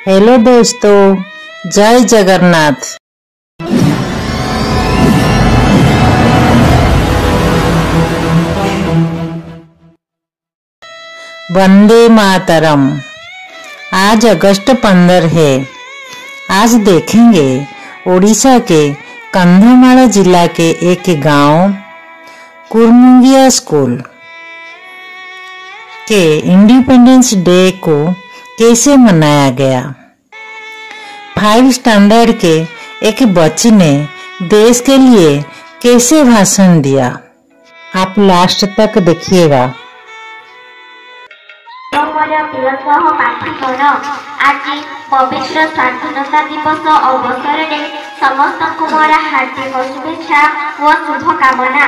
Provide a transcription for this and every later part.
Hello दोस्तों, जय जगन्नाथ। वंदे मातरम। आज अगस्त 15 है। आज देखेंगे ओडिशा के कंधमाल जिला के एक गांव कुरमुंगिया स्कूल के इंडिपेंडेंस डे को कैसे मनाया गया। 5 स्टैंडर्ड के एक बच्चे ने देश के लिए कैसे भाषण दिया। आप लास्ट तक देखिएगा। आज पवित्र स्वाधीनता दिवस अवसर में समस्त को मोर हार्दिक शुभेच्छा और शुभकामना।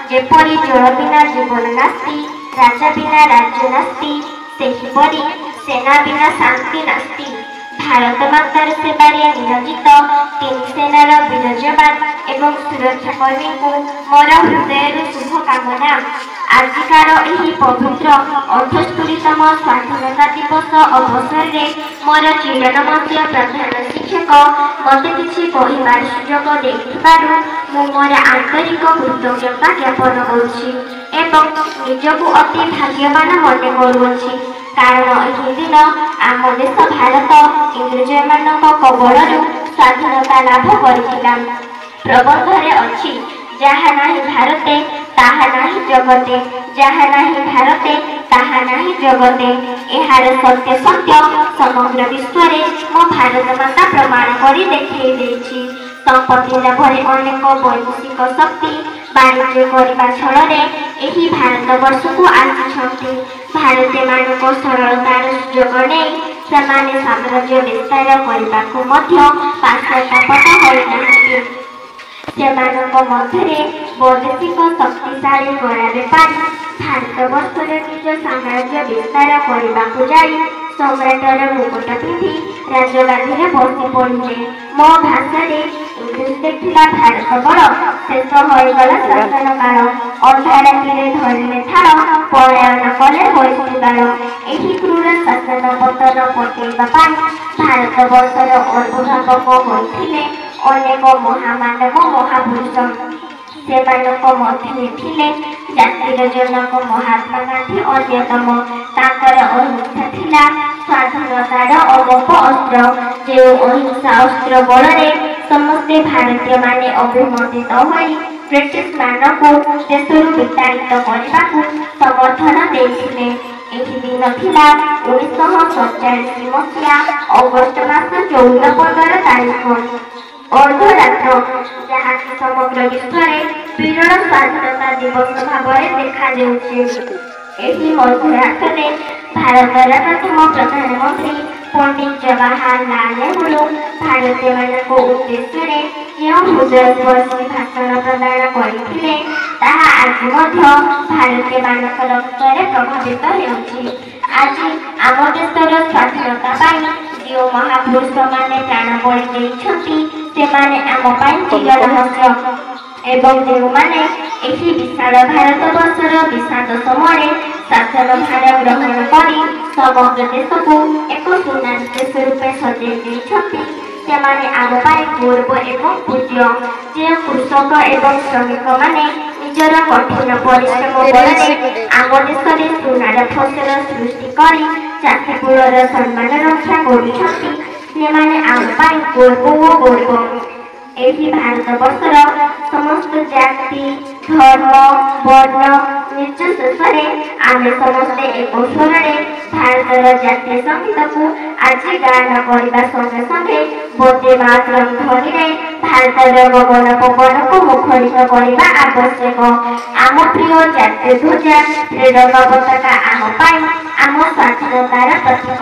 जेपरी जल बिना जीवन नास्ति, राजा बिना राज्य नास्ति, सेहीपरि सेना बिना शांति नास्ति। भारत मातार सेवारे नियोजित 3 सेनार वीर जवान एवं सुरक्षाकर्मी को मोर हृदय शुभकामना। आजिकार यही पवित्र 78तम स्वाधीनता दिवस अवसर में मोर चिरनमस्या प्रधान शिक्षक मते किछि कहिबार सुयोग देथिबारु मु मोर आंतरिक कृतज्ञता ज्ञापन करुछि एवं निजकु अति भाग्यवान मने करुछि। कारण यही दिन आम देश भारत इंग्रेज मानक कबलरू स्वाधीनता लाभ करथिला। प्रबंधरे अछि जहा नाही भारते ताहा नाही जगते, जहा नाही भारते ताहा नाही जगते। एहार सत्य सत्य समग्र विश्व रे मो भारत माता प्रमाण करी देखै देछि। संपत्ति लाभरे अनेक वैदेशिक शक्ति वाणिज्य करबा छଳରେ एही भारत वर्ष को आसिछंती। भारतीय मानक सरलतार सुयोग नै सेमाने साम्राज्य विस्तार करबाकू मध्य पाश्चात्यापट होइनाहांती। सेमानक मध्यरे वैदेशिक शक्तिशाली गड़ा बेपारी भारत वर्षर निज साम्राज्य विस्तार करबाकू जाई सम्राटर मुकुट पिंधि राजगादी बसी पड़े। मो भाषा इंग्लिश देखला भारत बड़ शेष होगला शासन काल। अंधाराती धरले थाल पलायन कले होइबाल। एही क्रूर शासन पतन पटेवा पाई भारत वर्षर अभिभावक होइथिले अनेक महामानव महापुरुष। सेमानक मध्य थिले जातिर जनक महात्मा गांधी अन्यतम। ताकर अहिंसा थिला स्वाधीनतार अमोघ अस्त्र। जे अहिंसा अस्त्र बलरे समस्ते भारतीय माने अभिमंत्रित होई ब्रिटिश मानकू देशरू विताड़ित करबाकू समर्थन देथिले। एही दिन थिला 1947 मसीहा अगस्त मास 14-15 तारीख अर्धरात्र, जहाँकि समग्र विश्व में विरल स्वाधीनता दिवस भाव देखा एही मध्यरात्रे भारतर प्रथम प्रधानमंत्री पंडित जवाहरलाल नेहरू भारतीय मानक उद्देश्य जो हृदयस्पर्शी भाषण प्रदान करथिले ताहा आज मध्य भारतीय मानकर हृदय प्रभावित हेउछि। आज आम देशर स्वाधीनता पाई जो महापुरुष माने प्राण बलि देइछंती सेमाने आम पाई चिर रहस्य एवं जो माने एही विशाल भारत वर्षर विषाद समय शासन भार ग्रहण करी समग्र देश को एक सुंदर देश रूपे सजाई देइछंती सेमाने आम पाई गौरव एवं पूज्य। जे कृषक एवं श्रमिक माने निजर कठिन परिश्रम बलरे आम देश में सुनार फसल सृष्टि करी चाषीकूलर सम्मान रक्षा करुछंती सेमाने आम पाई गौरव ओ गौरव। एही भारत वर्षर समस्त जाति धर्म वर्ण निर्विशेषरे आमे समस्ते एक स्वर भारतर जातीय संगीत को आज गान करने संगे संगे वंदे मातरम ध्वनि भारतर गगन पवन को मुखरित करने आवश्यक। आम प्रिय जातीय ध्वजा त्रिरंगा पताका आम पाई आम स्वाधीनतार प्रतीक।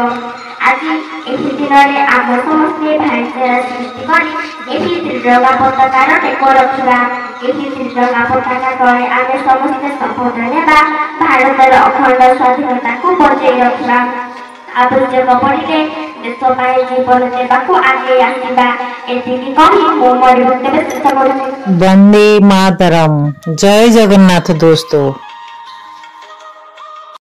आज एही दिन में आम समस्ते भाईचारा सृष्टि करी एही त्रिरंगा पताकार टेक रखा। एही त्रिरंगा पताका तले आमे समस्ते शपथ नेबा भारतर अखंड स्वाधीनता को बचाई रखा। आवश्यक पड़े देश पाई जीवन देवाकू आगे आसवा। एतिकी कही मो मोर वक्तव्य शेष करुछि। वंदे मातरम। जय जगन्नाथ दोस्तों।